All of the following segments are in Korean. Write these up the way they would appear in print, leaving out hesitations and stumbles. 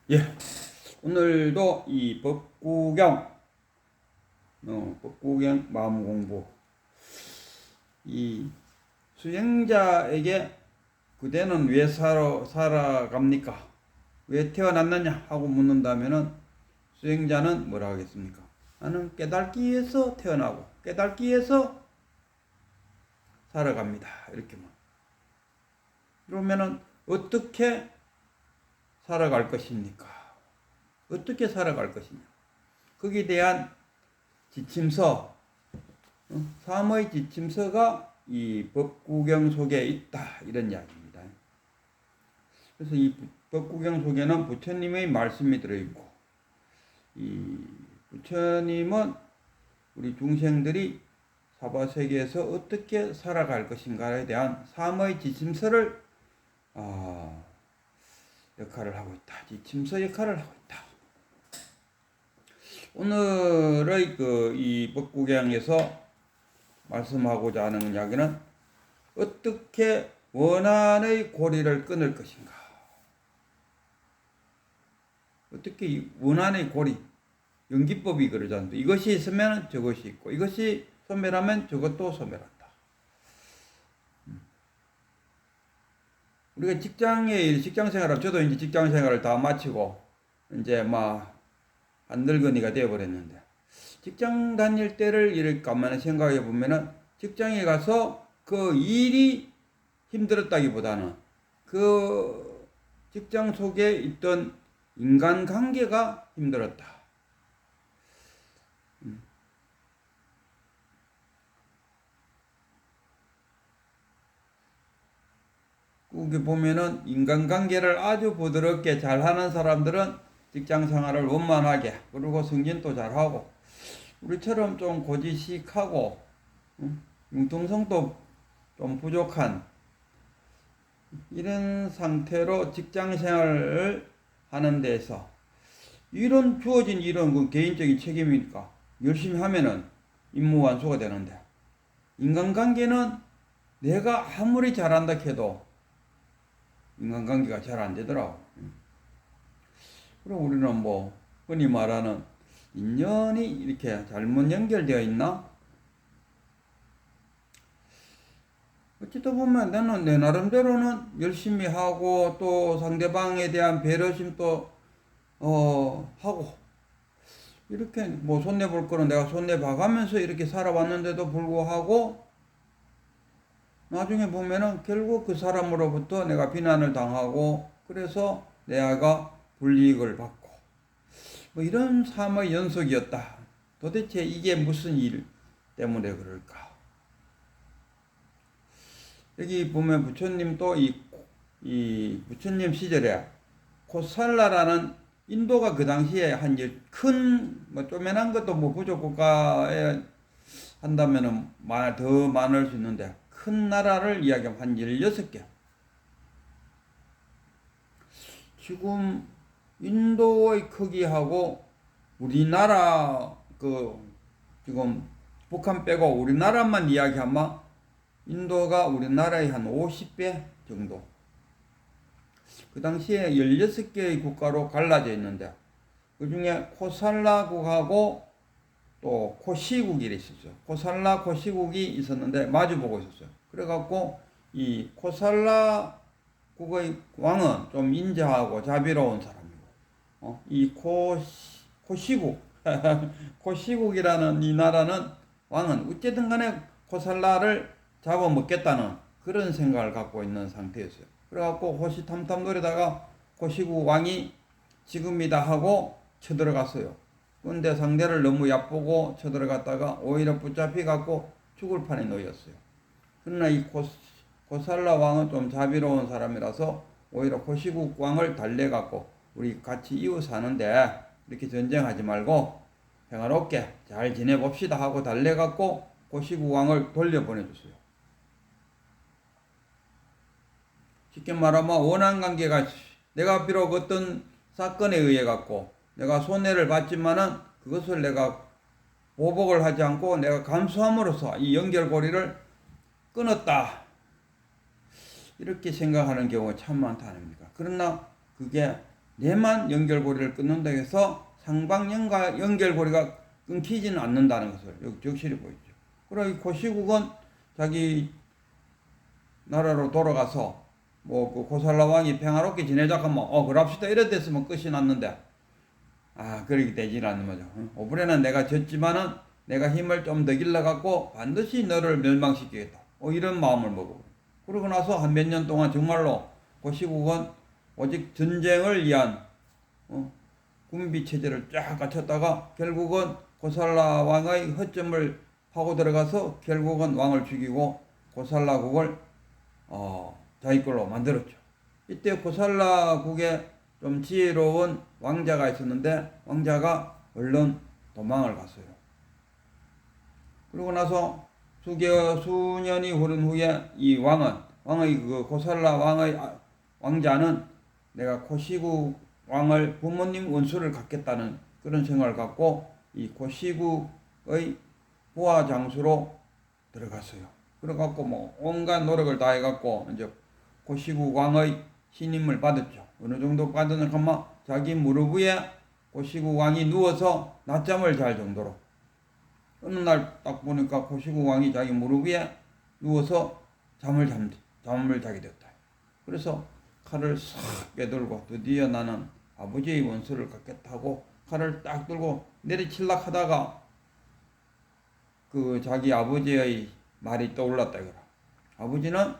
예, 오늘도 이 법구경 마음 공부, 이 수행자에게 그대는 왜 살아갑니까? 왜 태어났느냐? 하고 묻는다면은 수행자는 뭐라 하겠습니까? 나는 깨닫기 위해서 태어나고 깨닫기 위해서 살아갑니다. 이렇게 말. 그러면은 어떻게 살아갈 것입니까? 어떻게 살아갈 것이냐? 거기에 대한 지침서, 삶의 지침서가 이 법구경 속에 있다. 이런 이야기입니다. 그래서 이 법구경 속에는 부처님의 말씀이 들어있고, 이 부처님은 우리 중생들이 사바세계에서 어떻게 살아갈 것인가에 대한 삶의 지침서를 역할을 하고 있다. 지침서 역할을 하고 있다. 오늘의 이 법구경에서 말씀하고자 하는 이야기는 어떻게 원한의 고리를 끊을 것인가. 어떻게 이 원한의 고리, 연기법이 그러잖아요. 이것이 있으면 저것이 있고, 이것이 소멸하면 저것도 소멸한다. 우리가 직장 생활을, 저도 이제 직장 생활을 다 마치고, 이제 한 늙은이가 되어버렸는데, 직장 다닐 때를 이렇게 가만히 생각해 보면은, 직장에 가서 그 일이 힘들었다기보다는 그 직장 속에 있던 인간관계가 힘들었다. 거기 보면은 인간관계를 아주 부드럽게 잘하는 사람들은 직장 생활을 원만하게, 그리고 승진도 잘하고, 우리처럼 좀 고지식하고 융통성도 좀 부족한 이런 상태로 직장 생활을 하는 데서 이런 주어진 이런 그 개인적인 책임이니까 열심히 하면은 임무 완수가 되는데, 인간관계는 내가 아무리 잘한다 해도 인간관계가 잘 안 되더라고. 그럼 우리는 흔히 말하는 인연이 이렇게 잘못 연결되어 있나? 어찌다 보면 나는 내 나름대로는 열심히 하고, 또 상대방에 대한 배려심도 하고, 이렇게 손해볼 거는 내가 손해봐가면서 이렇게 살아왔는데도 불구하고, 나중에 보면은 결국 그 사람으로부터 내가 비난을 당하고, 그래서 내가 불이익을 받고, 이런 삶의 연속이었다. 도대체 이게 무슨 일 때문에 그럴까? 여기 보면 부처님도 이 부처님 시절에 코살라라는, 인도가 그 당시에 큰, 쪼매난 것도 부족 국가에 한다면은 더 많을 수 있는데, 큰 나라를 이야기하면 한 16개. 지금 인도의 크기하고 우리나라 지금 북한 빼고 우리나라만 이야기하면 인도가 우리나라의 한 50배 정도. 그 당시에 16개의 국가로 갈라져 있는데, 그 중에 코살라국하고 또 코시국이 있었어요. 코살라 코시국이 있었는데 마주보고 있었어요. 그래갖고 이 코살라국의 왕은 좀 인자하고 자비로운 사람이고, 이 코시국 코시국이라는 이 나라는 왕은 어쨌든 간에 코살라를 잡아먹겠다는 그런 생각을 갖고 있는 상태였어요. 그래갖고 호시탐탐 노리다가 코시국 왕이 지금이다 하고 쳐들어갔어요. 근데 상대를 너무 얕보고 쳐들어갔다가 오히려 붙잡혀갖고 죽을 판에 놓였어요. 그러나 이 코살라 왕은 좀 자비로운 사람이라서 오히려 코시국 왕을 달래갖고, 우리 같이 이웃 사는데 이렇게 전쟁하지 말고 평화롭게 잘 지내봅시다 하고 달래갖고 코시국 왕을 돌려보내줬어요. 쉽게 말하면 원한관계가, 내가 비록 어떤 사건에 의해 갖고 내가 손해를 봤지만은 그것을 내가 보복을 하지 않고 내가 감수함으로써 이 연결고리를 끊었다, 이렇게 생각하는 경우가 참 많다 아닙니까? 그러나 그게 내만 연결고리를 끊는다 해서 상방 연결고리가 끊기지는 않는다는 것을 여기 적실히 보이죠. 그리고 이 고시국은 자기 나라로 돌아가서 뭐 그 고살라 왕이 평화롭게 지내자 하면 그럽시다 이래 됐으면 끝이 났는데 그렇게 되질 않는 거죠. 오브레는 내가 졌지만은 내가 힘을 좀 더 길러갖고 반드시 너를 멸망시키겠다. 이런 마음을 먹고 그러고 나서 한 몇 년 동안 정말로 고시국은 오직 전쟁을 위한 군비 체제를 쫙 갖췄다가 결국은 고살라 왕의 허점을 파고 들어가서 결국은 왕을 죽이고 고살라국을 자기 걸로 만들었죠. 이때 고살라국에 좀 지혜로운 왕자가 있었는데 왕자가 얼른 도망을 갔어요. 그러고 나서 수년이 흐른 후에 이 왕의 그 고살라 왕의 왕자는 내가 고시국 왕을 부모님 원수를 갖겠다는 그런 생각을 갖고 이 고시국의 부하 장수로 들어갔어요. 그래갖고 뭐 온갖 노력을 다 해갖고 이제 고시국 왕의 신임을 받았죠. 어느 정도 받으면 하면 자기 무릎 위에 고시국 왕이 누워서 낮잠을 잘 정도로 어느 날 딱 보니까 고시국 왕이 자기 무릎 위에 누워서 잠을 자게 됐다. 그래서 칼을 싹 빼들고 드디어 나는 아버지의 원수를 갖겠다고 칼을 딱 들고 내리칠락 하다가 그 자기 아버지의 말이 떠올랐다 이거라. 아버지는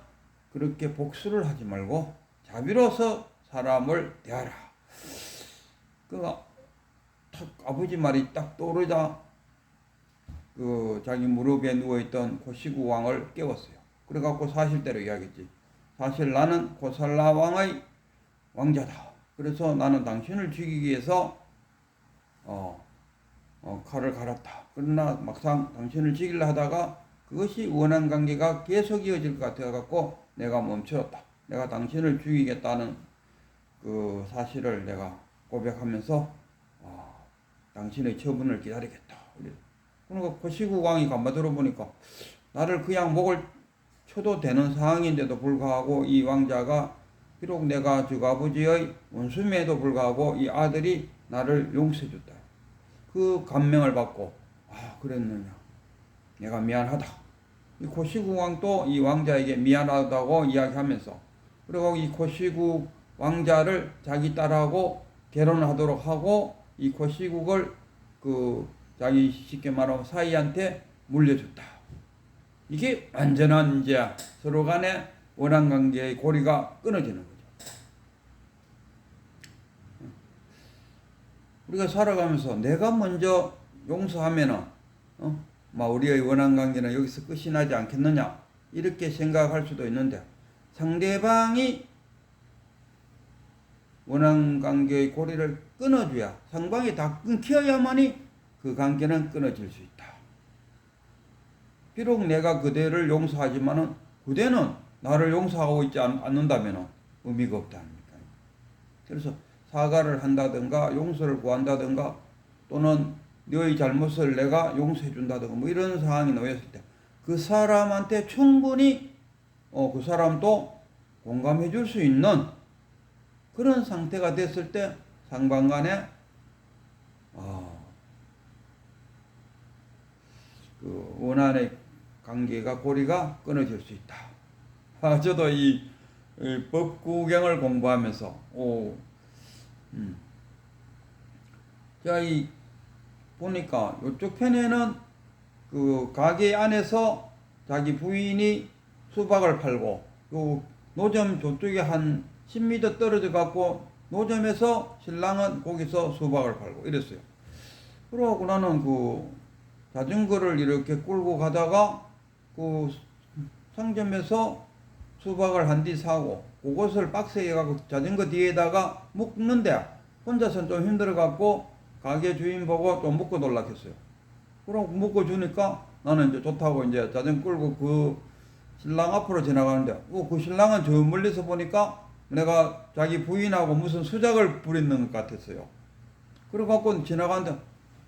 그렇게 복수를 하지 말고 자비로서 사람을 대하라. 아버지 말이 딱 떠오르자 그 자기 무릎에 누워있던 고시국 왕을 깨웠어요. 그래갖고 사실대로 이야기했지. 사실 나는 고살라 왕의 왕자다. 그래서 나는 당신을 죽이기 위해서 칼을 갈았다. 그러나 막상 당신을 죽이려 하다가 그것이 원한 관계가 계속 이어질 것 같아갖고 내가 멈추었다. 내가 당신을 죽이겠다는 그 사실을 내가 고백하면서 당신의 처분을 기다리겠다. 그러니까 고시국 왕이 가만 들어보니까 나를 그냥 목을 쳐도 되는 상황인데도 불구하고 이 왕자가 비록 내가 저 아버지의 원수임에도 불구하고 이 아들이 나를 용서해줬다. 그 감명을 받고 그랬느냐. 내가 미안하다. 이 고시국 왕도 이 왕자에게 미안하다고 이야기하면서 그리고 이 고시국 왕자를 자기 딸하고 결혼하도록 하고 이 고시국을 자기 쉽게 말하면 사이한테 물려줬다. 이게 완전한 이제 서로 간의 원한 관계의 고리가 끊어지는 거죠. 우리가 살아가면서 내가 먼저 용서하면은 우리의 원한 관계는 여기서 끝이 나지 않겠느냐 이렇게 생각할 수도 있는데 상대방이 원한 관계의 고리를 끊어줘야 상방이 다 끊겨야만이 그 관계는 끊어질 수 있다. 비록 내가 그대를 용서하지만은 그대는 나를 용서하고 있지 않는다면 의미가 없다 아닙니까? 그래서 사과를 한다든가 용서를 구한다든가 또는 너의 잘못을 내가 용서해 준다든가 뭐 이런 상황이 놓였을 때 그 사람한테 충분히 그 사람도 공감해 줄 수 있는 그런 상태가 됐을 때 상방 간에 그 원한의 관계가 고리가 끊어질 수 있다. 저도 이 법구경을 공부하면서 자, 보니까 이쪽 편에는 그 가게 안에서 자기 부인이 수박을 팔고 요 노점 저쪽에 한 10m 떨어져 갖고 노점에서 신랑은 거기서 수박을 팔고 이랬어요. 그러고 나는 그 자전거를 이렇게 끌고 가다가 그 상점에서 수박을 한 뒤 사고 그것을 박스에 갖고 자전거 뒤에다가 묶는데 혼자서는 좀 힘들어 갖고 가게 주인 보고 좀 묶어 놀라 했어요. 그러고 묶어 주니까 나는 이제 좋다고 이제 자전거 끌고 그 신랑 앞으로 지나가는데 그 신랑은 저 멀리서 보니까 내가 자기 부인하고 무슨 수작을 부리는 것 같았어요. 그래 갖고 지나가는데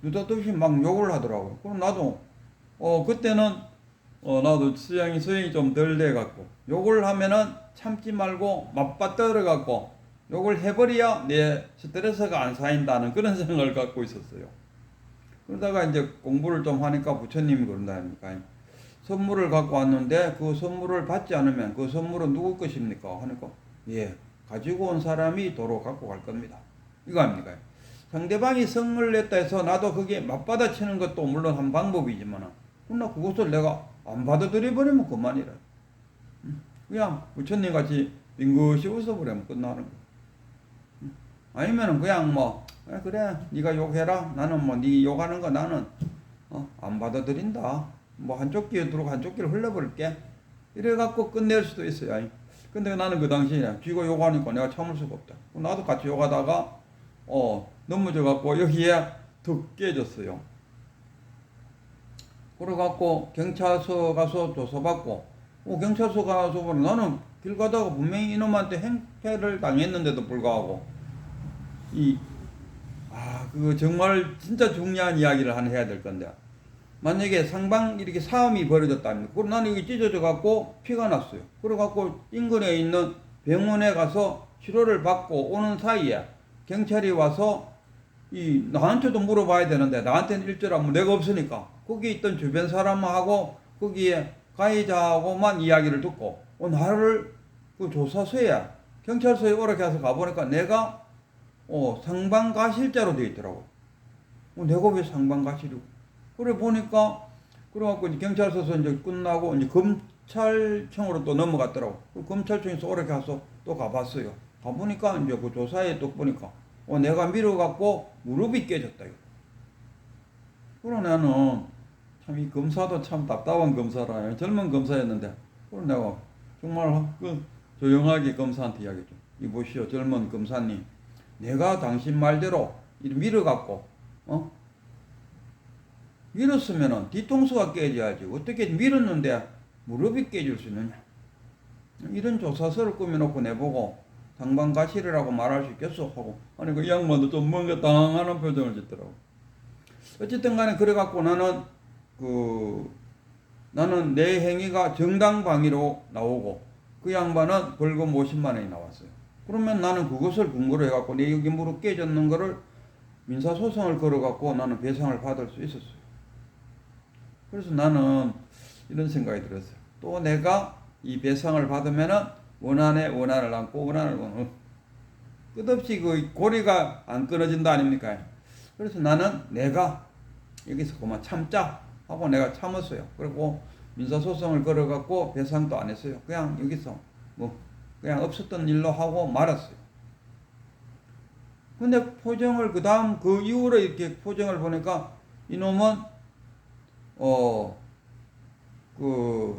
느닷없이 막 욕을 하더라고요. 그럼 나도 그때는 나도 수양이 좀 덜 돼 갖고 욕을 하면은 참지 말고 맞받아들어 갖고 요걸 해버려야 내 스트레스가 안 쌓인다는 그런 생각을 갖고 있었어요. 그러다가 이제 공부를 좀 하니까 부처님이 그런다니까. 선물을 갖고 왔는데 그 선물을 받지 않으면 그 선물은 누구 것입니까? 하니까 예, 가지고 온 사람이 도로 갖고 갈 겁니다. 이거 아닙니까? 상대방이 성을 냈다 해서 나도 그게 맞받아치는 것도 물론 한 방법이지만 그러나 그것을 내가 안 받아들여 버리면 그만이라. 그냥 부처님 같이 빙긋이 웃어버리면 끝나는 거야. 아니면은 그냥 뭐 그래 네가 욕해라 나는 뭐 네 욕하는 거 나는 안 받아들인다 뭐 한쪽 귀에 들어오고 한쪽 귀를 흘려버릴게 이래 갖고 끝낼 수도 있어요. 근데 나는 그 당시에 쥐가 욕하니까 내가 참을 수가 없다. 나도 같이 욕하다가 넘어져 갖고 여기에 더 깨졌어요. 그래 갖고 경찰서 가서 조사받고 경찰서 가서 보면 나는 길 가다가 분명히 이놈한테 행패를 당했는데도 불구하고 그거 정말 진짜 중요한 이야기를 하나 해야 될 건데 만약에 상방 이렇게 싸움이 벌어졌답니다. 그럼 나는 여기 찢어져 갖고 피가 났어요. 그래 갖고 인근에 있는 병원에 가서 치료를 받고 오는 사이에 경찰이 와서 나한테도 물어봐야 되는데 나한테는 일절하면 내가 없으니까 거기 있던 주변 사람하고 거기에 가해자하고만 이야기를 듣고 나를 그 조사서에 경찰서에 오렇게 해서 가보니까 내가 상방가실자로 되어 있더라고. 내가 왜 상방가실이고? 그래 보니까 그래갖고 이제 경찰서에서 이제 끝나고 이제 검찰청으로 또 넘어갔더라고. 검찰청에서 오렇게 해서 또 가봤어요. 가보니까 이제 그 조사에 또 보니까 내가 밀어갖고 무릎이 깨졌다. 그래 나는 참 이 검사도 참 답답한 검사라. 젊은 검사였는데 그래 내가 정말 조용하게 검사한테 이야기했죠. 이보시오 젊은 검사님. 내가 당신 말대로 밀어갖고 밀었으면은 뒤통수가 깨져야지 어떻게 밀었는데 무릎이 깨질 수 있느냐. 이런 조사서를 꾸며놓고 내보고 상방가실이라고 말할 수 있겠어 하고 아니 그 양반도 좀 뭔가 당황하는 표정을 짓더라고. 어쨌든 간에 그래갖고 나는 내 행위가 정당방위로 나오고 그 양반은 벌금 50만 원이 나왔어요. 그러면 나는 그것을 근거로 해갖고 내 여기 무릎 깨졌는 거를 민사소송을 걸어갖고 나는 배상을 받을 수 있었어요. 그래서 나는 이런 생각이 들었어요. 또 내가 이 배상을 받으면은 원한에 원한을 안고 원한을 끝없이 그 고리가 안 끊어진다 아닙니까? 그래서 나는 내가 여기서 그만 참자 하고 내가 참았어요. 그리고 민사소송을 걸어갖고 배상도 안 했어요. 그냥 여기서 그냥 없었던 일로 하고 말았어요. 근데 포정을 그 다음 그 이후로 이렇게 포정을 보니까 이놈은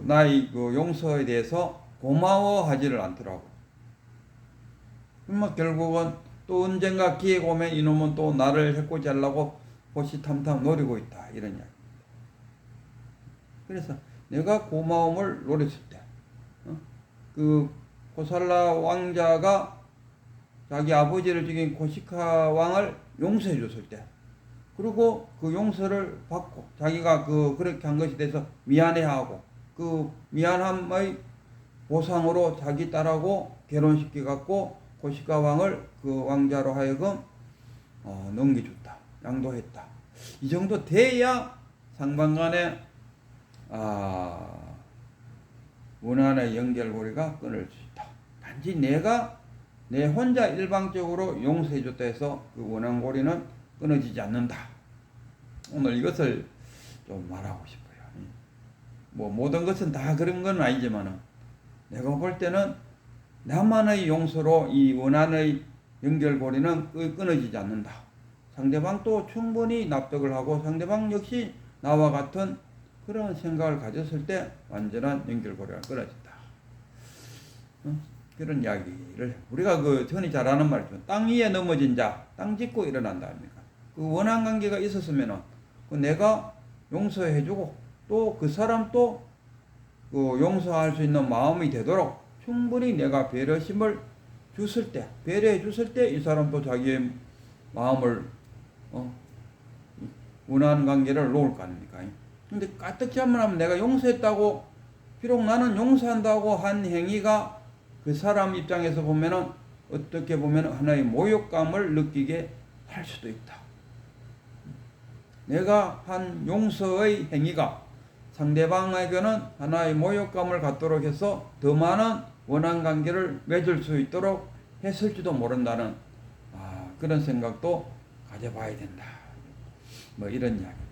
나의 그 용서에 대해서 고마워하지를 않더라고. 그러면 결국은 또 언젠가 기회가 오면 이놈은 또 나를 해코지 하려고 호시탐탐 노리고 있다 이런 이야기입니다. 그래서 내가 고마움을 노렸을 때 그 코살라 왕자가 자기 아버지를 죽인 코시카 왕을 용서해 줬을 때 그리고 그 용서를 받고 자기가 그렇게 한 것에 대해서 미안해하고 그 미안함의 보상으로 자기 딸하고 결혼시켜 갖고 코시카 왕을 그 왕자로 하여금 넘겨줬다. 양도했다. 이 정도 돼야 상방간에 원한의 연결고리가 끊을 수 있다. 단지 내가 내 혼자 일방적으로 용서해줬다 해서 그 원한고리는 끊어지지 않는다. 오늘 이것을 좀 말하고 싶어요. 모든 것은 다 그런 건 아니지만은 내가 볼 때는 나만의 용서로 이 원한의 연결고리는 끊어지지 않는다. 상대방도 충분히 납득을 하고 상대방 역시 나와 같은 그런 생각을 가졌을 때 완전한 연결고리가 끊어진다. 그런 이야기를 우리가 흔히 잘 아는 말이죠. 땅 위에 넘어진 자, 땅 짚고 일어난다 아닙니까? 그 원한 관계가 있었으면은 내가 용서해주고 또 그 사람도 용서할 수 있는 마음이 되도록 충분히 내가 배려심을 줬을 때, 배려해 줬을 때 이 사람도 자기의 마음을 원한 관계를 놓을 거 아닙니까? 근데 까뜩 하면 내가 용서했다고 비록 나는 용서한다고 한 행위가 그 사람 입장에서 보면은 어떻게 보면 하나의 모욕감을 느끼게 할 수도 있다. 내가 한 용서의 행위가 상대방에게는 하나의 모욕감을 갖도록 해서 더 많은 원한 관계를 맺을 수 있도록 했을지도 모른다는 그런 생각도 가져봐야 된다. 뭐 이런 이야기.